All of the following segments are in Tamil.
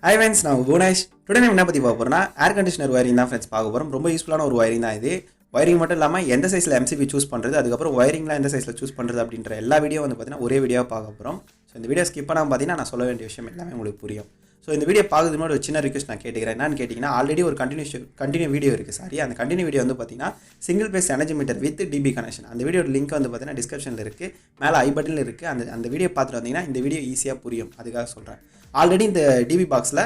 Hi friends, நான் Bhuvanesh. Today நம்ம என்ன பத்தி பார்க்க போறோம்னா ஏர் கண்டிஷனர் வயரிங் தான் फ्रेंड्स பார்க்க போறோம். ரொம்ப யூஸ்ஃபுல்லான ஒரு வயரிங் தான் இது. வயரிங் மட்டும் இல்லாம எந்த சைஸ்ல MCB சூஸ் பண்றது, அதுக்கு அப்புறம் வயரிங்லாம் எந்த சைஸ்ல சூஸ் பண்றது அப்படிங்கற எல்லா வீடியோ வந்து பாத்தீங்கன்னா ஒரே வீடியோவா பார்க்க போறோம். சோ இந்த வீடியோ ஸ்கிப் பண்ணாம பாத்தீங்கன்னா நான் சொல்ல வேண்டிய விஷயம் எல்லாமே உங்களுக்கு புரியும். சோ இந்த வீடியோ பார்க்கிறதுக்கு முன்னாடி ஒரு சின்ன ரிக்வெஸ்ட் நான் கேட்டுக்கிறேன். என்னன்னு கேட்டிங்கன்னா ஆல்ரெடி ஒரு கண்டினியூ வீடியோ இருக்கு. சாரி, அந்த கண்டினியூ வீடியோ வந்து பாத்தீங்கன்னா single phase energy meter with DP connection. அந்த வீடியோட லிங்க் வந்து பாத்தீங்கன்னா டிஸ்கிரிப்ஷன்ல இருக்கு. மேல ஐ பட்டன்ல இருக்கு. அந்த வீடியோ பார்த்துட்டு வந்தீங்கன்னா இந்த வீடியோ ஈஸியா புரியும். அதுக்காக சொல்றேன். ஆல்ரெடி இந்த டிபி பாக்ஸ்ல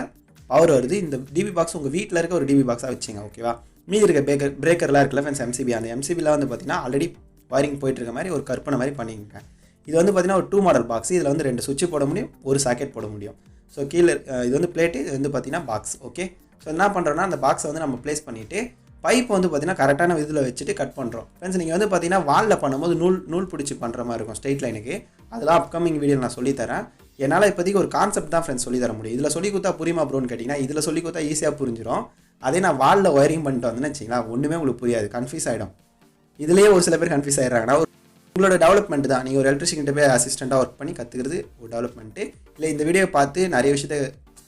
பவர் வருது. இந்த டிபி பாக்ஸ் உங்கள் வீட்டில் இருக்க ஒரு டிபி பாக்ஸாக வச்சுங்க. ஓகேவா? மீதி இருக்க பிரேக்கர்லாம் இருக்குல்ல ஃப்ரெண்ட்ஸ், MCB. அந்த MCBலாம் வந்து பார்த்தீங்கன்னா ஆல்ரெடி வயரிங் போயிட்டு இருக்க மாதிரி ஒரு கற்பனை மாதிரி பண்ணிக்கங்க. இது வந்து பார்த்தீங்கன்னா ஒரு 2 மாடல் பாக்ஸ். இதில் வந்து 2 சுவிட்ச் போட முடியும், ஒரு சாக்கெட் போட முடியும். ஸோ கீழே இது வந்து பிளேட்டு, இது வந்து பார்த்தீங்கன்னா பாக்ஸ். ஓகே, ஸோ என்ன பண்ணுறோன்னா அந்த பாக்ஸை வந்து நம்ம ப்ளேஸ் பண்ணிவிட்டு பைப் வந்து பார்த்தீங்கன்னா கரெக்டான இதில் வச்சுட்டு கட் பண்ணுறோம். ஃப்ரெண்ட்ஸ், நீங்கள் வந்து பார்த்தீங்கன்னா வாலில் பண்ணும்போது நூல் பிடிச்சி பண்ணுற மாதிரி இருக்கும் ஸ்ட்ரெயிட் லைனுக்கு. அதெல்லாம் அப்கமிங் வீடியோ நான் சொல்லித்தரேன். என்னால் இப்போதைக்கு ஒரு கான்செப்ட் தான் ஃப்ரெண்ட்ஸ் சொல்லி தர முடியும். இதில் சொல்லி கொடுத்தா புரியுமா ப்ரோன்னு கேட்டிங்கன்னா இதில் சொல்லி கொடுத்தா ஈஸியாக புரிஞ்சிடும். அதே நான் வாலில் ஒயரிங் பண்ணிட்டு வந்தேன்னு வச்சிங்களா, ஒன்றுமே உங்களுக்கு புரியாது, கன்ஃபியூஸ் ஆகிடும். இதுலேயே ஒரு சில பேர் கன்ஃபியூஸ் ஆகிடுறாங்கன்னா உங்களோட டெவலப்மெண்ட் தான். நீங்கள் ஒரு எலக்ட்ரிஷியன்கிட்ட போய் அசிஸ்டண்ட்டாக ஒர்க் பண்ணி கற்றுக்கிறது ஒரு டெவலப்மெண்ட்டு, இல்லை இந்த வீடியோ பார்த்து நிறைய விஷயத்தை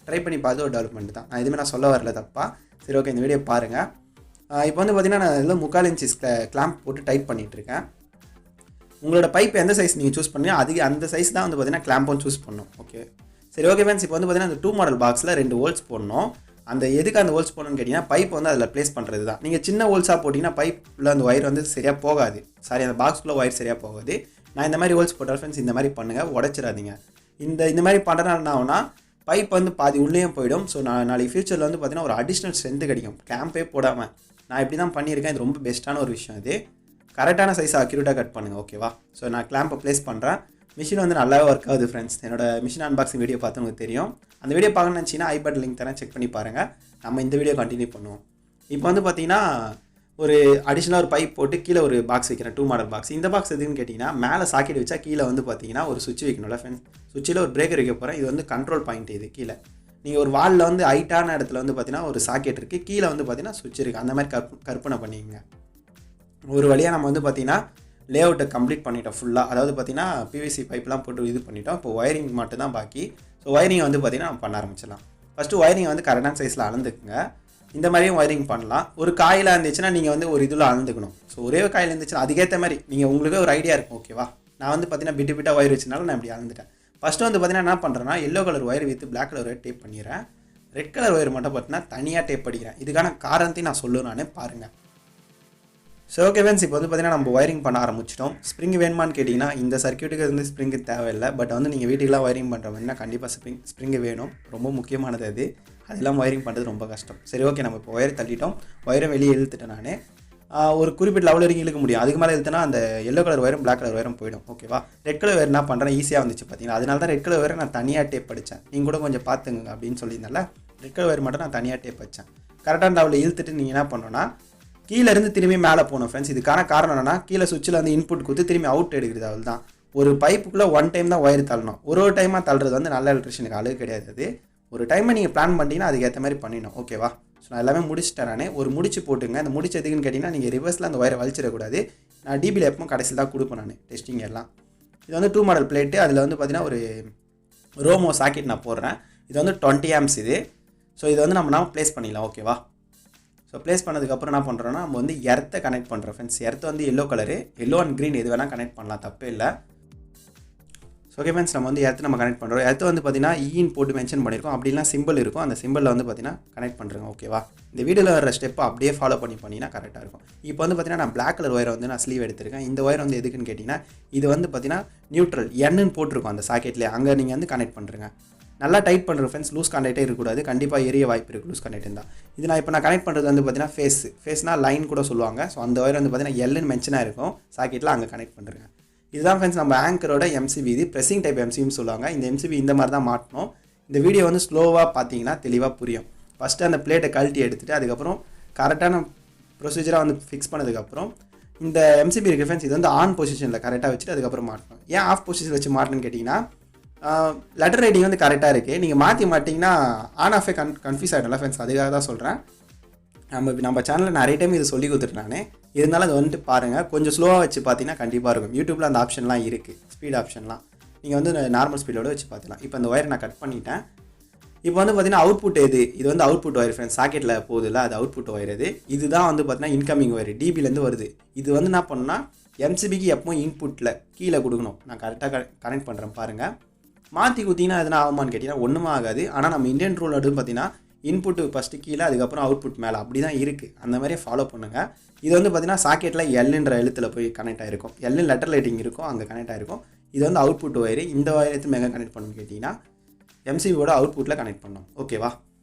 ட்ரை பண்ணி பார்த்து ஒரு டெவலப்மெண்ட் தான். நான் எதுவுமே நான் சொல்ல வரல தப்பா. சரி, ஓகே, இந்த வீடியோ பாருங்கள். இப்போ வந்து பார்த்தீங்கன்னா நான் இதில் 3/4 இன்ச் கிளாம்ப் போட்டு டைட் பண்ணிகிட்ருக்கேன். உங்களோட பைப் எந்த சைஸ் நீங்கள் சூஸ் பண்ணி அதுக்கு அந்த சைஸ் தான் வந்து பார்த்தீங்கன்னா கிளாம்பும் சூஸ் பண்ணணும். ஓகே, சரி, ஓகே ஃப்ரெண்ட்ஸ். இப்போ வந்து பார்த்தீங்கன்னா அந்த 2 மாடல் பாக்ஸில் 2 ஹோல்ஸ் போடணும். அந்த எதுக்கு அந்த ஹோல்ஸ் போடணும்னு கேட்டிங்கன்னா பைப் வந்து அதில் ப்ளேஸ் பண்ணுறது தான். நீங்கள் சின்ன ஹோல்ஸாக போட்டிங்கன்னா பைப்பில் அந்த ஒயர் வந்து சரியாக போகாது. சாரி, அந்த பாக்ஸ்க்குள்ளே ஒயர் சரியாக போகாது. நான் இந்த மாதிரி ஹோல்ஸ் போட்டால் ஃப்ரெண்ட்ஸ் இந்த மாதிரி பண்ணுங்கள், உடச்சிடாதீங்க. இந்த மாதிரி பண்ணுறதுனால என்ன ஆகுனா பைப் வந்து பாதி உள்ளேயும் போயிடும். ஸோ நாளைக்கு ஃபியூச்சரில் வந்து பார்த்தீங்கன்னா ஒரு அடிஷ்னல் ஸ்ட்ரென்த்து கிடைக்கும். கிளாம்பே போடாமல் நான் இப்படி தான் பண்ணியிருக்கேன். இது ரொம்ப பெஸ்ட்டான ஒரு விஷயம். இது கரெக்டான சைஸ் அக்யூரேட்டாக கட் பண்ணுங்கள். ஓகேவா? ஸோ நான் கிளாம்பை ப்ளேஸ் பண்ணுறேன். மிஷின் வந்து நல்லாவே ஒர்க் ஆகுது ஃப்ரெண்ட்ஸ். என்னோட மிஷின் அன்பாக்சிங் வீடியோ பார்த்து உங்களுக்கு தெரியும். அந்த வீடியோ பார்க்கணும்னு நினச்சிங்கன்னா ஐ பட்டன் லிங்க் தரேன், செக் பண்ணி பாருங்கள். நம்ம இந்த வீடியோ கண்டினியூ பண்ணுவோம். இப்போ வந்து பார்த்தீங்கன்னா ஒரு அடிஷ்னலாக ஒரு பைப் போட்டு கீழே ஒரு பாக்ஸ் வைக்கிறேன், 2 மாடல் பாக்ஸ். இந்த பாக்ஸ் எதுக்குன்னு கேட்டிங்கன்னா மேலே சாக்கெட் வச்சா கீழே வந்து பார்த்தீங்கன்னா ஒரு சுவிட்ச் வைக்கணும்ல ஃப்ரெண்ட்ஸ். சுவிட்சில் ஒரு பிரேக்கர் வைக்க போகிறேன். இது வந்து கண்ட்ரோல் பாயிண்ட். இது கீழே நீங்கள் ஒரு வாலில் வந்து ஹைட்டான இடத்துல வந்து பார்த்தீங்கன்னா ஒரு சாக்கெட் இருக்குது, கீழே வந்து பார்த்தீங்கன்னா சுவிட்ச் இருக்குது. அந்த மாதிரி கற்பனை பண்ணிக்கங்க. ஒரு வழியாக நம்ம வந்து பார்த்தீங்கன்னா லே அவுட்டை கம்ப்ளீட் பண்ணிட்டோம் ஃபுல்லாக. அதாவது பார்த்தீங்கன்னா PVC பைப்லாம் போட்டு இது பண்ணிட்டோம். இப்போ ஒயரிங் மட்டும் தான் பாக்கி. ஸோ ஒயரிங் வந்து பார்த்தீங்கன்னா நம்ம பண்ண ஆரம்பிச்சிடலாம். ஃபஸ்ட்டு ஒயரிங் வந்து கரெக்டான சைஸில் அளந்துக்குங்க. இந்த மாதிரியும் ஒயரிங் பண்ணலாம். ஒரு காயில் இருந்துச்சுன்னா நீங்கள் வந்து ஒரு இதில் அளந்துக்கணும். ஸோ ஒரே காயில் இருந்துச்சுன்னா அதுக்கேற்ற மாதிரி நீங்கள் உங்களுக்கே ஒரு ஐடியா இருக்கும். ஓகேவா? நான் வந்து பார்த்தீங்கன்னா பிட்டாக ஒயர் வச்சனால நான் இப்படி அளந்துட்டேன். ஃபஸ்ட்டு வந்து பார்த்தீங்கன்னா என்ன பண்ணுறேன்னா yellow colour wire with black colour wire tape பண்ணிடுறேன். ரெட் கலர் ஒயர் மட்டும் பார்த்தீங்கன்னா தனியாக டேப் பண்ணிக்கிறேன். இதுக்கான காரணத்தையும் நான் சொல்லுவேன், பாருங்கள். ஸோ ஓகே ஃப்ரெண்ட்ஸ், இப்போ வந்து பார்த்தீங்கன்னா நம்ம ஒயரிங் பண்ண ஆரம்பிச்சிட்டோம். ஸ்ப்ரிங் வேணுமான்னு கேட்டிங்கன்னா இந்த சர்க்யூட்டுக்கு வந்து ஸ்ப்ரிங்கு தேவையில்லை. பட் வந்து நீங்கள் வீட்டுக்கெலாம் ஒயரிங் பண்ணுற மாதிரினா கண்டிப்பாக ஸ்ப்ரிங்கு வேணும். ரொம்ப முக்கியமானது அது. அதெல்லாம் ஒயரிங் பண்ணுறது ரொம்ப கஷ்டம். சரி, ஓகே, நம்ம இப்போ ஒயர் தள்ளிட்டோம். ஒயரை வெளியே இழுத்துட்டேன் நான். ஒரு குறிப்பிட்ட லெவல் வரைக்கும் இழுக்க முடியும். அதுக்கு மேலே இழுத்துனா அந்த எல்லோ கலர் ஒயரும் பிளாக் கலர் ஒயரும் போயிடும். ஓகேவா? ரெட் கலர் ஒயர் என்ன பண்ணுறேன், ஈஸியாக வந்துச்சு பார்த்தீங்கன்னா. அதனால தான் ரெட் கலர் ஒயரை நான் தனியாக டேப் படித்தேன். நீங்கள் கூட கொஞ்சம் பார்த்துங்க அப்படின்னு சொல்லியிருந்தால ரெட் கலர் ஒயர் மட்டும் நான் தனியாக டேப் வச்சேன். கரெக்டான லெவலில் இழுத்துட்டு நீங்கள் என்ன பண்ணணும்னா கீழே இருந்து திரும்பி மேலே போகணும் ஃப்ரெண்ட்ஸ். இதுக்கான காரணம் என்னன்னா கீழே சுவிட்சில் வந்து இன்புட் கொடுத்து திரும்பி அவுட் எடுக்கிறது. அவள் தான் ஒரு பைப்புக்குள்ளே 1 டைம் தான் ஒயர் தள்ளணும். ஒரு டைமாக தள்ளுறது வந்து நல்ல எலக்ட்ரிஷனுக்கு அழகு கிடையாது. அது ஒரு டைமை நீங்கள் பிளான் பண்ணிட்டீங்கன்னா அதுக்கேற்ற மாதிரி பண்ணிடணும். ஓகேவா? ஸோ நான் எல்லாமே முடிச்சுட்டேன். நான் ஒரு முடிச்சு போட்டுங்க. அந்த முடிச்சு எதுக்குன்னு கேட்டிங்கன்னா நீங்கள் ரிவர்ஸில் அந்த ஒயரை வலிச்சிடக்கூடாது. நான் டிபியில் எப்பவும் கடைசியில் தான் கொடுப்பேன் நான் டெஸ்டிங் எல்லாம். இது வந்து 2 மாடல் பிளேட்டு. அதில் வந்து பார்த்தீங்கன்னா ஒரு ரோமோ சாக்கெட் நான் போடுறேன். இது வந்து 20 ஆம்ஸ் இது. ஸோ இதை வந்து நம்ம ப்ளேஸ் பண்ணிடலாம். ஓகேவா? ஸோ ப்ளேஸ் பண்ணதுக்கப்புறம் என்ன பண்ணுறோன்னா நம்ம வந்து எர்த்தை கனெக்ட் பண்ணுறோம் ஃப்ரெண்ட்ஸ். எர்த்து வந்து yellow colour, yellow and green எது வேணால் கனெக்ட் பண்ணலாம், தப்பே இல்லை. ஸோ ஓகே ஃப்ரெண்ட்ஸ், நம்ம வந்து எர்த்து நம்ம கனெக்ட் பண்ணுறோம். எர்த்து வந்து பார்த்தீங்கன்னா ஈன்னு போட்டு மென்ஷன் பண்ணியிருக்கோம். அப்படிலாம் சிம்பிள் இருக்கும். அந்த சிம்பிளில் வந்து பார்த்தீங்கன்னா கனெக்ட் பண்ணுறோம். ஓகேவா? இந்த வீடியோவில் வர ஸ்டெப்பை அப்படியே ஃபாலோ பண்ணிங்கன்னா கரெக்டாக இருக்கும். இப்போ வந்து பார்த்தீங்கன்னா நான் பிளாக் கலர் ஒயரை வந்து நான் ஸ்லீவ் எடுத்திருக்கேன். இந்த ஒயர் வந்து எதுக்குன்னு கேட்டிங்கன்னா இது வந்து பார்த்தீங்கன்னா நியூட்ரல் என்னு போட்டிருக்கோம் அந்த சாக்கெட்லேயே. அங்கே நீங்கள் வந்து கனெக்ட் பண்ணுறேங்க. நல்லா டைட் பண்ணுற ஃப்ரெண்ட்ஸ். லூஸ் கான்டாக்டே இருக்கக்கூடாது. கண்டிப்பாக எரிய வாய்ப்பு இருக்குது லூஸ் கான்டாக்ட் இருந்தால். இது நான் கனெக்ட் பண்ணுறது வந்து பார்த்தீங்கன்னா ஃபேஸ்னால் லைன் கூட சொல்லுவாங்க. ஸோ அந்த ஒயர் வந்து பார்த்தீங்கன்னா எல்லுன்னு மென்ஷனாக இருக்கும் சாக்கெட்டில், அங்கே கனெக்ட் பண்ணுறேங்க. இதுதான் ஃப்ரெண்ட்ஸ் நம்ம ஆங்கரோட MCB. இது ப்ரெஸிங் டைப் MCBன்னு சொல்லுவாங்க. இந்த MCB இந்த மாதிரி தான் மாட்டணும். இந்த வீடியோ வந்து ஸ்லோவாக பார்த்தீங்கன்னா தெளிவாக புரியும். ஃபஸ்ட்டு அந்த பிளேட்டை கழட்டி எடுத்துகிட்டு அதுக்கப்புறம் கரெக்டான ப்ரொசீஜராக வந்து ஃபிக்ஸ் பண்ணதுக்கப்புறம் இந்த MCB இருக்குது ஃப்ரெண்ட்ஸ். இது வந்து ஆன் பொசிஷனில் கரெக்டாக வச்சுட்டு அதுக்கப்புறம் மாட்டணும். ஏன் ஆஃப் பொசிஷன் வச்சு மாட்டணும்னு கேட்டிங்கன்னா லெட்டர் ரைட்டிங் வந்து கரெக்டாக இருக்குது. நீங்கள் மாற்றி மாட்டிங்கன்னா ஆன் ஆஃபே கன்ஃபியூஸ் ஆகிடும்ல ஃப்ரெண்ட்ஸ். அதுக்காக தான் சொல்கிறேன். நம்ம சேனலில் நிறைய டைம் இது சொல்லி கொடுத்துருக்கேன் நான். இருந்தாலும் அது வந்துட்டு பாருங்கள். கொஞ்சம் ஸ்லோவாக வச்சு பார்த்தீங்கன்னா கண்டிப்பாக இருக்கும். யூடியூப்பில் அந்த ஆப்ஷன்லாம் இருக்குது, ஸ்பீட் ஆப்ஷன்லாம். நீங்கள் வந்து நார்மல் ஸ்பீடோடு வச்சு பார்த்துக்கலாம். இப்போ அந்த ஒயரை நான் கட் பண்ணிட்டேன். இப்போ வந்து பார்த்தீங்கன்னா அவுட்புட் இது வந்து அவுட்புட் ஒயர் ஃப்ரெண்ட்ஸ், சாக்கெட்டில் போகுதுல்ல, அது அவுட்புட் ஒயர். இதுதான் வந்து பார்த்தீங்கன்னா இன்கமிங் ஒயர், டிபிலேருந்து வருது. இது வந்து என்ன பண்ணணும்னா எம்சிபிக்கு எப்பவும் இன்புட்டில் கீழே கொடுக்கணும். நான் கரெக்டாக கனெக்ட் பண்ணுறேன் பாருங்கள். மாற்றி குத்திங்கன்னா எதுனா ஆகுமான்னு கேட்டிங்கன்னா ஒன்றுமே ஆகாது. ஆனால் நம்ம இந்தியன் ரூல் வந்து பார்த்தீங்கன்னா இன்புட்டு ஃபஸ்ட்டு கீழே, அதுக்கப்புறம் அவுட்புட் மேலே, அப்படி தான் இருக்குது. அந்த மாதிரியே ஃபாலோ பண்ணுங்கள். இது வந்து பார்த்தீங்கன்னா சாக்கெட்டில் எல்லுன்ற எழுத்தில் போய் கனெக்ட் ஆகிருக்கும். எல்லு லெட்டர் லைட்டிங் இருக்கும், அங்கே கனெக்ட் ஆகிருக்கும். இது வந்து அவுட்புட் ஒயர். இந்த ஒயர் எடுத்து எங்கே கனெக்ட் பண்ணணும்னு கேட்டிங்கன்னா எம்சிபியோட அவுட்புட்டில் கனெக்ட் பண்ணணும். ஓகேவா?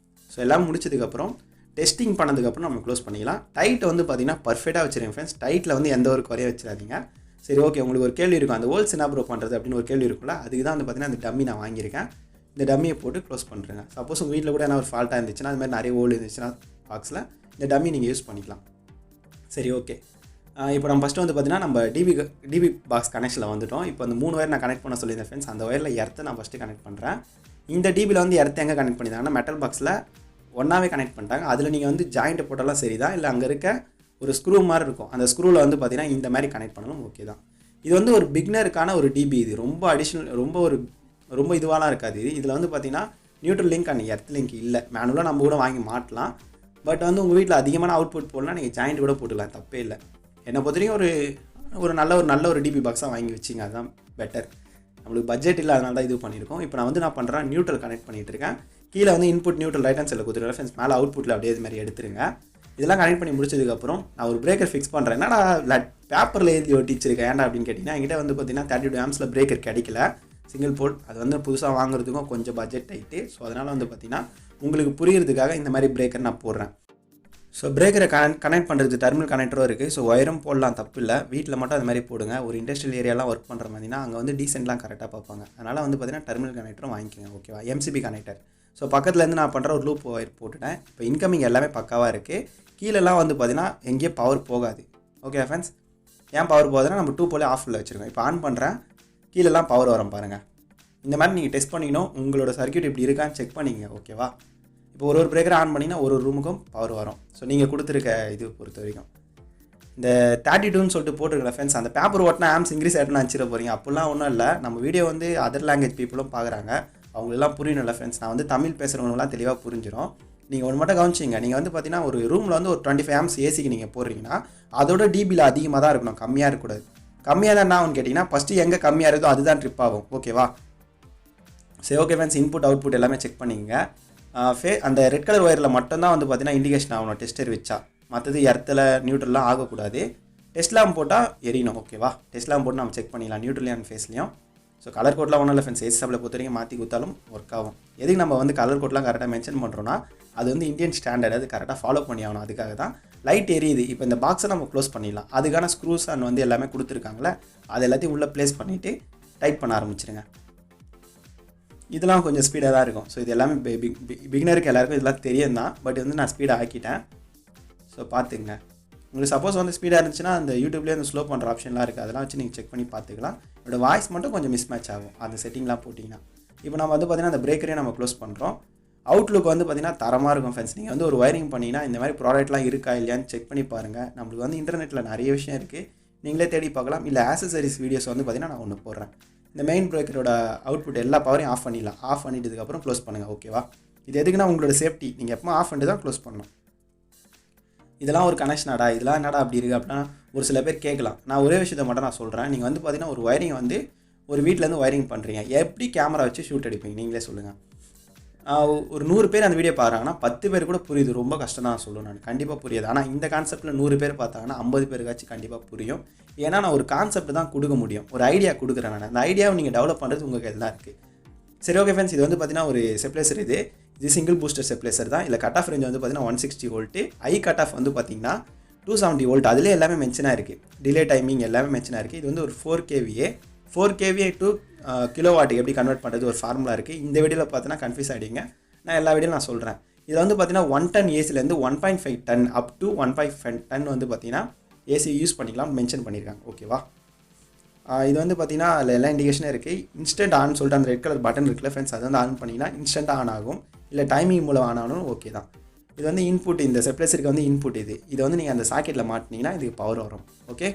ஸோ எல்லாம் முடிச்சதுக்கப்புறம் டெஸ்டிங் பண்ணதுக்கப்புறம் நம்ம க்ளோஸ் பண்ணிக்கலாம். டைட் வந்து பார்த்தீங்கன்னா பர்ஃபெக்டாக வச்சுருங்க ஃப்ரெண்ட்ஸ். டைட்டில் வந்து எந்த ஒரு குறைய வச்சிடாதீங்க. சரி, ஓகே. உங்களுக்கு ஒரு கேள்வி இருக்கும், அந்த ஹோல்ஸ் என்ன ப்ரோ பண்ணுறது அப்படின்னு ஒரு கேள்வி இருக்கும்ல, அதுக்கு தான் வந்து பார்த்தீங்கன்னா அந்த டம்மி நான் வாங்கியிருக்கேன். இந்த டம்மியை போட்டு க்ளோஸ் பண்ணுறேங்க. சப்போஸ் உங்கள் வீட்டில் கூட என்ன ஒரு ஃபால்ட்டாக இருந்துச்சுன்னா, அது மாதிரி நிறைய ஹோல் இருந்துச்சுன்னா பாக்ஸில் இந்த டம்மி நீங்கள் யூஸ் பண்ணிக்கலாம். சரி, ஓகே. இப்போ நம்ம ஃபஸ்ட்டு வந்து பார்த்தீங்கன்னா நம்ம டிபி பாக்ஸ் கனெக்ஷனில் வந்துவிட்டோம். இப்போ அந்த 3 ஒயர் நான் கனெக்ட் பண்ண சொல்லியிருந்தேன் ஃப்ரெண்ட்ஸ். அந்த ஒயரில் எர்த்தை நான் ஃபஸ்ட்டு கனெக்ட் பண்ணுறேன். இந்த டிபியில் வந்து எர்த்தை எங்கே கனெக்ட் பண்ணியிருந்தாங்கன்னா மெட்டல் பாக்ஸில் ஒன்றாவே கனெக்ட் பண்ணிட்டாங்க. அதில் நீங்கள் வந்து ஜாயிண்ட் போட்டாலும் சரி தான், இல்லை அங்கே இருக்க ஒரு ஸ்க்ரூ மாதிரி இருக்கும், அந்த ஸ்க்ரூவில் வந்து பார்த்தீங்கன்னா இந்த மாதிரி கனெக்ட் பண்ணணும். ஓகே தான். இது வந்து ஒரு பிகினருக்கான ஒரு டிபி. இது ரொம்ப அடிஷ்னல், ரொம்ப இதுவாலாம் இருக்காது. இதில் வந்து பார்த்தீங்கன்னா neutral link and earth link இல்லை. மேனுவலாக நம்ம கூட வாங்கி மாட்டலாம். பட் வந்து உங்கள் வீட்டில் அதிகமான அவுட்புட் போடலாம், நீங்கள் ஜாயிண்ட் கூட போட்டுக்கலாம், தப்பே இல்லை. என்னை பொறுத்தவரைக்கும் ஒரு நல்ல ஒரு டிபி பாக்ஸாக வாங்கி வச்சிங்க, அதுதான் பெட்டர். நம்மளுக்கு பட்ஜெட் இல்லை, அதனால தான் இது பண்ணியிருக்கோம். இப்போ நான் வந்து நான் பண்ணுறேன், நியூட்ரல் கனெக்ட் பண்ணிகிட்டு இருக்கேன். கீழே வந்து இன்புட் நியூட்ரல் ரைட் ஹேண்ட் சைடில் கொடுத்துருக்கேன் ஃப்ரெண்ட்ஸ். மேலே அவுட்புட்டில் அப்படியே இது மாதிரி எடுத்துருங்க. இதெல்லாம் கனெக்ட் பண்ணி முடிச்சதுக்கப்புறம் நான் ஒரு பிரேக்கர் ஃபிக்ஸ் பண்ணுறேன். என்னடா பேப்பரில் எழுதி ஒட்டிச்சிருக்கேன் ஏன்டா அப்படின்னு கேட்டிங்கன்னா, என்கிட்ட வந்து பார்த்தீங்கன்னா 32 ஆம்ஸில் பிரேக்கர் கிடைக்கல, சிங்கிள் போல். அது வந்து புதுசாக வாங்குறதுக்கும் கொஞ்சம் பட்ஜெட் ஆகிட்டு. ஸோ அதனால் வந்து பார்த்தீங்கன்னா உங்களுக்கு புரியுறதுக்காக இந்த மாதிரி பிரேக்கர் நான் போடுறேன். ஸோ பிரேக்கரை கனெக்ட் பண்ணுறது டெர்மினல் கனெக்டரும் இருக்குது. ஸோ ஒயரும் போடலாம், தப்பு இல்லை. வீட்டில் மட்டும் அது மாதிரி போடுங்க. ஒரு இண்டஸ்ட்ரியல் ஏரியாலாம் ஒர்க் பண்ணுற மாதிரினா அங்கே வந்து டீசென்ட்லாம் கரெக்டாக பார்ப்பாங்க. அதனால் வந்து பார்த்தீங்கன்னா டெர்மினல் கனெக்டரும் வாங்கிக்கோங்க. ஓகேவா? MCB connector. ஸோ பக்கத்துலேருந்து நான் பண்ணுற ஒரு லூப் ஒயர் போட்டுட்டேன். இப்போ இன்கமிங் எல்லாமே பக்காவாக இருக்குது. கீழெல்லாம் வந்து பார்த்தீங்கன்னா எங்கேயும் பவர் போகாது. Okay friends? ஏன் பவர் போகுதுன்னா நம்ம 2 போலே ஆஃபில் வச்சுருக்கோம். இப்போ ஆன் பண்ணுறேன், கீழெல்லாம் பவர் வரும் பாருங்கள். இந்த மாதிரி நீங்கள் டெஸ்ட் பண்ணிக்கணும். உங்களோட சர்க்யூட் இப்படி இருக்கான்னு செக் பண்ணிங்க. ஓகேவா? இப்போ ஒரு பிரேக்கரை ஆன் பண்ணிங்கன்னா ஒரு ரூமுக்கும் பவர் வரும். ஸோ நீங்கள் கொடுத்துருக்க இது பொறுத்த வரைக்கும் இந்த 32ன்னு சொல்லிட்டு போட்டுருக்கல ஃப்ரெண்ட்ஸ், அந்த பேப்பர் ஓட்டினா ஆம்ஸ் இன்க்ரீஸ் ஆகிட்டுன்னு நினச்சிட போகிறீங்க. அப்படிலாம் ஒன்றும் இல்லை. நம்ம வீடியோ வந்து அதர் லாங்குவேஜ் பீப்புளும் பார்க்குறாங்க, அவங்களெல்லாம் புரியணும்ல ஃப்ரெண்ட்ஸ். நான் வந்து தமிழ் பேசுகிறவங்களாம் தெளிவாக புரிஞ்சிடும். நீங்கள் ஒன்று மட்டும் கவனிச்சிங்க. நீங்கள் வந்து பார்த்தீங்கன்னா ஒரு ரூமில் வந்து ஒரு 25 ஆம்ஸ் ஏசிக்கு நீங்கள் போடுறீங்கன்னா அதோட டிபியில் அதிகமாக தான் இருக்கணும், கம்மியாக இருக்கக்கூடாது. கம்மியாக தான் என்ன ஆகும்னு கேட்டிங்கன்னா ஃபஸ்ட்டு எங்கே கம்மியாக இருக்கோ அதுதான் ட்ரிப் ஆகும். ஓகேவா? சரி, ஓகே ஃப்ரெண்ட்ஸ். இன்புட் அவுட்புட் எல்லாமே செக் பண்ணிங்க. அந்த ரெட் கலர் ஒயரில் மட்டும்தான் வந்து பார்த்தீங்கன்னா இண்டிகேஷன் ஆகணும் டெஸ்டர் வச்சா. மற்றது எர்த்தில் நியூட்ரல்லாம் ஆகக்கூடாது. டெஸ்ட் லேம்ப் போட்டால் எரியணும். ஓகேவா? டெஸ்ட் லேம்ப் போட்டு நம்ம செக் பண்ணிடலாம் நியூட்ரல் அண்ட் ஃபேஸ்லையும். ஸோ கலர் கோட்லாம் ஒன்றும் இல்லை ஃப்ரெண்ட்ஸ். ஏசி சப்ளை பொறுத்த வரைக்கும் மாற்றி கொடுத்தாலும் ஒர்க் ஆகும். எதுக்கு நம்ம வந்து கலர் கோட்லாம் கரெக்டாக மென்ஷன் பண்ணுறோன்னா அது வந்து இந்தியன் ஸ்டாண்டர்ட், அது கரெக்டாக ஃபாலோ பண்ணி ஆகணும். அதுக்காக தான் லைட் எரியுது. இப்போ இந்த பாக்ஸை நம்ம க்ளோஸ் பண்ணிடலாம். அதுக்கான ஸ்க்ரூஸ் அண்ட் வந்து எல்லாமே கொடுத்துருக்காங்களே, அது எல்லாத்தையும் உள்ளே ப்ளேஸ் பண்ணிவிட்டு டைட் பண்ண ஆரம்பிச்சிருங்க. இதெல்லாம் கொஞ்சம் ஸ்பீடாக தான் இருக்கும். ஸோ இது எல்லாமே பிகினருக்கு எல்லாருக்கும் இதெல்லாம் தெரியும் தான். பட் வந்து நான் ஸ்பீடாக ஆக்கிட்டேன். ஸோ பார்த்துங்க. உங்களுக்கு சப்போஸ் வந்து ஸ்பீடாக இருந்துச்சுன்னா அந்த யூடியூப்லேயே அந்த ஸ்லோ பண்ணுற ஆப்ஷன்லாம் இருக்குது, அதெல்லாம் வச்சு நீங்கள் செக் பண்ணி பார்த்துக்கலாம். என்னோட வாய்ஸ் மட்டும் கொஞ்சம் மிஸ் மேட்ச் ஆகும் அந்த செட்டிங்லாம் போட்டிங்கன்னா. இப்போ நம்ம வந்து பார்த்தீங்கன்னா அந்த பிரேக்கரையும் நம்ம க்ளோஸ் பண்ணுறோம். அவுட்லுக் வந்து பார்த்தீங்கன்னா தரமாக இருக்கும் ஃப்ரெண்ட்ஸ். நீங்கள் வந்து ஒரு வயரிங் பண்ணிங்கன்னா இந்த மாதிரி ப்ராடக்ட்லாம் இருக்கா இல்லையான்னு செக் பண்ணி பாருங்கள். நம்மளுக்கு வந்து இன்டர்நெட்டில் நிறைய விஷயம் இருக்குது, நீங்களே தேடி பார்க்கலாம். இல்லை ஆக்சசரிஸ் வீடியோஸ் வந்து பார்த்தீங்கன்னா நான் ஒன்று போடுறேன். இந்த மெயின் பிரேக்கரோட அவுட்புட் எல்லா பவரையும் ஆஃப் பண்ணிடலாம். ஆஃப் பண்ணிட்டதுக்கப்புறம் க்ளோஸ் பண்ணுங்கள். ஓகேவா? இது எதுக்குன்னா உங்களோட சேஃப்டி. நீங்கள் எப்போ ஆஃப் பண்ணிட்டு தான் க்ளோஸ் பண்ணணும். இதெல்லாம் ஒரு கனெக்ஷனாடா, இதெல்லாம் என்னடா அப்படி இருக்குது அப்படின்னா ஒரு சில பேர் கேட்கலாம். நான் ஒரே விஷயத்தை மட்டும் நான் சொல்கிறேன். நீங்கள் வந்து பார்த்தீங்கன்னா ஒரு வயரிங் வந்து ஒரு வீட்டிலேருந்து வயரிங் பண்ணுறீங்க, எப்படி கேமரா வச்சு ஷூட் எடுப்பீங்க நீங்களே சொல்லுங்கள். ஒரு 100 பேர் அந்த வீடியோ பார்க்குறாங்கன்னா 10 பேர் கூட புரியுது. ரொம்ப கஷ்டம் தான் சொல்லுவேன் நான், கண்டிப்பாக புரியாது. ஆனால் இந்த கான்செப்ட்டில் 100 பேர் பார்த்தாங்கன்னா 50 பேருக்காச்சும் கண்டிப்பாக புரியும். ஏன்னா நான் ஒரு கான்செப்ட் தான் கொடுக்க முடியும், ஒரு ஐடியா கொடுக்குறேன் நான். அந்த ஐடியாவை நீங்கள் டெவலப் பண்ணுறது உங்கள் கையில் தான் இருக்குது. சரி, ஓகே ஃப்ரெண்ட்ஸ். இது வந்து பார்த்தீங்கன்னா ஒரு செப்ளேசர். இது சிங்கிள் பூஸ்டர் செப்ளேசர் தான். இல்லை கட் ஆஃப் ரேஞ்ச் வந்து பார்த்தீங்கன்னா 160 வோல்ட்டு. ஐ கட் ஆஃப் வந்து பார்த்தீங்கன்னா 270 வோல்ட். அதிலே எல்லாமே மென்ஷனாக இருக்குது. டிலே டைமிங் எல்லாமே மென்ஷனாக இருக்குது. இது வந்து ஒரு 4 kVA டு கிலோவாட்டுக்கு எப்படி கன்வெர்ட் பண்ணுறது ஒரு ஃபார்முலா இருக்குது. இந்த வீடியோவில் பார்த்தீங்கன்னா கன்ஃபியூஸ் ஆகிடுங்க. நான் எல்லா வீடியோவில் நான் சொல்கிறேன். இதில் வந்து பார்த்தீங்கன்னா 1 டன் ஏசிலேருந்து 1.5 டன் அப் டு 1.5 டன் வந்து பார்த்தீங்கன்னா ஏசி யூஸ் பண்ணிக்கலாம் மென்ஷன் பண்ணியிருக்காங்க. ஓகேவா? இது வந்து பார்த்தீங்கன்னா அதில் எல்லா இண்டிகேஷனும் இருக்குது. இன்ஸ்டன்ட் ஆன் சொல்லிட்டு அந்த ரெட் கலர் பட்டன் இருக்குல்ல ஃப்ரெண்ட்ஸ், அது வந்து ஆன் பண்ணிங்கன்னா இன்ஸ்டன்ட்டாக ஆன் ஆகும். இல்லை டைமிங் மூலம் ஆன் ஆகணும். ஓகே தான். இது வந்து இன்புட், இந்த செப்ளேசருக்கு வந்து இன்புட். இது வந்து நீங்கள் அந்த சாக்கெட்டில் மாட்டினீங்கன்னா இதுக்கு பவர் வரும். ஓகே.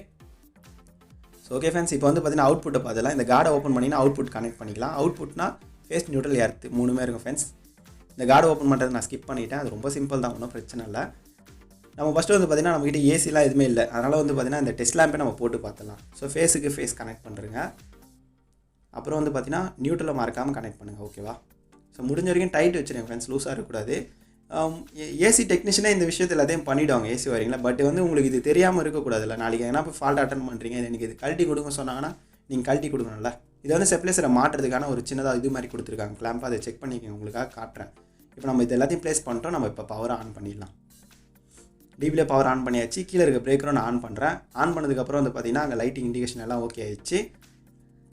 ஸோ ஓகே ஃப்ரெண்ட்ஸ், இப்போ வந்து பார்த்தீங்கன்னா அவுட்புட்டை பார்த்துலாம். இந்த கார்டை ஓப்பன் பண்ணிங்கன்னா அவுட்புட் கனெக்ட் பண்ணிக்கலாம். அவுட்புட்னா ஃபேஸ், நியூட்ரல், எர்த் 3மே இருக்கும் ஃப்ரெண்ட்ஸ். இந்த கார்டு ஓப்பன் பண்ணுறது நான் ஸ்கிப் பண்ணிட்டேன். அது ரொம்ப சிம்பிள் தான், ஒன்றும் பிரச்சனை இல்லை. நம்ம ஃபஸ்ட்டு வந்து பார்த்திங்கன்னா நம்மகிட்ட ஏசிலாம் எதுவுமே இல்லை. அதனால் வந்து பார்த்திங்கன்னா இந்த டெஸ்ட் லேம்பே நம்ம போட்டு பார்த்துலாம். ஸோ ஃபேஸுக்கு ஃபேஸ் கனெக்ட் பண்ணுறேங்க. அப்புறம் வந்து பார்த்திங்கன்னா நியூட்ரலில் மறக்காமல் கனெக்ட் பண்ணுங்கள். ஓகேவா? ஸோ முடிஞ்ச வரைக்கும் டைட் வச்சுருங்க ஃப்ரெண்ட்ஸ், லூஸாக இருக்கக்கூடாது. ஏசி டெக்னீஷியனே இந்த விஷயத்தை எல்லாத்தையும் பண்ணிவிடுவாங்க ஏசி வயரிங்கில். பட் வந்து உங்களுக்கு இது தெரியாமல் இருக்கக்கூடாதுல்ல. நாளைக்கு ஏன்னா இப்போ ஃபால்ட் அட்டன் பண்ணுறீங்க, எனக்கு இது கழட்டி கொடுங்க சொன்னாங்கன்னா நீங்கள் கழட்டி கொடுக்கணும்ல. இது வந்து ஸ்டெப்லைசரை மாட்டுறதுக்கான ஒரு சின்னதாக இது மாதிரி கொடுத்துருக்காங்க கிளாம்ப். அதை செக் பண்ணிக்கோங்க, உங்களுக்காக காட்டுறேன். இப்போ நம்ம இது எல்லாத்தையும் ப்ளேஸ் பண்ணிட்டோம். நம்ம இப்போ பவரை ஆன் பண்ணிடலாம். டிவிலே பவர் ஆன் பண்ணியாச்சு. கீழே இருக்க பிரேக்கரும் நான் ஆன் பண்ணுறேன். ஆன் பண்ணதுக்கப்புறம் வந்து பார்த்திங்கன்னா அங்கே லைட்டிங் இண்டிகேஷன் எல்லாம் ஓகே ஆயிடுச்சு.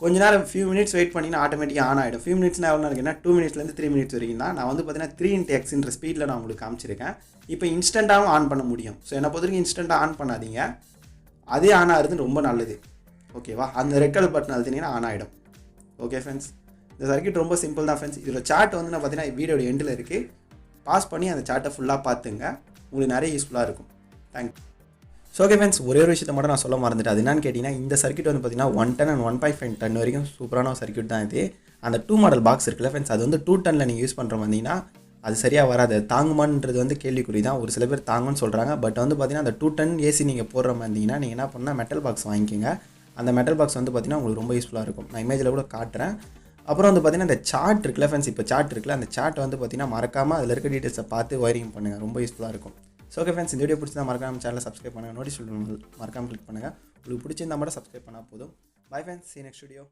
கொஞ்ச நேரம் ஃபியூ மினிட்ஸ் வெயிட் பண்ணிங்கன்னா ஆட்டோமேட்டிக்காக ஆன் ஆகிடும். ஃபியூ மினிட்ஸ்னா எவ்வளோ இருக்குன்னா 2 மினிட்ஸ்லேருந்து 3 மினிட்ஸ் வரைக்கும் தான். நான் வந்து பார்த்தீங்கன்னா 3x ஸ்பீடில் நான் உங்களுக்கு காமிச்சிருக்கேன். இப்போ இன்ஸ்டண்ட்டாகவும் ஆன் பண்ண முடியும். ஸோ என்னை பொறுத்த வரைக்கும் இன்ஸ்டண்ட்டாக ஆன் பண்ணாதீங்க, அதே ஆன் ஆகிறது ரொம்ப நல்லது. ஓகேவா? அந்த ரெட் கலர் பட்டன் அழுத்தினீங்கன்னா ஆன் ஆகிடும். ஓகே ஃப்ரெண்ட்ஸ், இந்த சர்க்யூட் ரொம்ப சிம்பிள் தான் ஃப்ரெண்ட்ஸ். இதில் சார்ட் வந்து நான் பார்த்தீங்கன்னா வீடியோட எண்டில் இருக்குது. பாஸ் பண்ணி அந்த சார்ட்டை ஃபுல்லாக பார்த்துங்க, உங்களுக்கு நிறைய யூஸ்ஃபுல்லாக இருக்கும். தேங்க்யூ. ஸோ ஓகே ஃப்ரெண்ட்ஸ், ஒரே ஒரு விஷயத்தை மட்டும் நான் சொல்ல மறந்துட்டேன். அது என்னன்னு கேட்டிங்கன்னா, இந்த சர்க்யூட் வந்து பார்த்தீங்கன்னா 1 ton and 1.5 ton வரைக்கும் சூப்பரான ஒரு சர்க்யூட் தான் இது. அந்த 2 மாடல் பாக்ஸ் இருக்குல்ல ஃப்ரெண்ட்ஸ், அது வந்து 2 tonல நீங்கள் யூஸ் பண்ணுற வந்தீங்கன்னா அது சரியாக வராது. தாங்குமான்றது வந்து கேள்விக்குறி தான். ஒரு சில பேர் தாங்குன்னு சொல்கிறாங்க. பட் வந்து பார்த்தீங்கன்னா அந்த 2 ton ஏசி நீங்கள் போடுற மாதிரி இருந்தீங்கன்னா நீங்கள் என்ன பண்ணால் மெட்டல் பாக்ஸ் வாங்கிக்கோங்க. அந்த மெட்டல் பாக்ஸ் வந்து பார்த்தீங்கன்னா உங்களுக்கு ரொம்ப யூஸ்ஃபுல்லாக இருக்கும். நான் இமேஜில் கூட காட்டுறேன். அப்புறம் வந்து பார்த்தீங்கன்னா இந்த சார்ட் இருக்குல்ல ஃப்ரெண்ட்ஸ், இப்போ சார்ட் இருக்குல்ல, அந்த சார்ட் வந்து பார்த்தீங்கன்னா மறக்காமல் அதில் இருக்க டீட்டெயில்ஸை பார்த்து ஒயரிங் பண்ணுங்கள், ரொம்ப யூஸ்ஃபுல்லாக இருக்கும். ஸோ ஓகே ஃப்ரெண்ட்ஸ், இந்த வீடியோ பிடிச்சிருந்தா மறக்காம சேனலை சப்ஸ்கிரைப் பண்ணுங்கள், நோட்டிஃபிகேஷன் மறக்காமல் கிளிக் பண்ணுங்கள். உங்களுக்கு பிடிச்சிருந்தா மட்டும் சப்ஸ்கிரைப் பண்ணால் போதும். Bye friends, see you next video.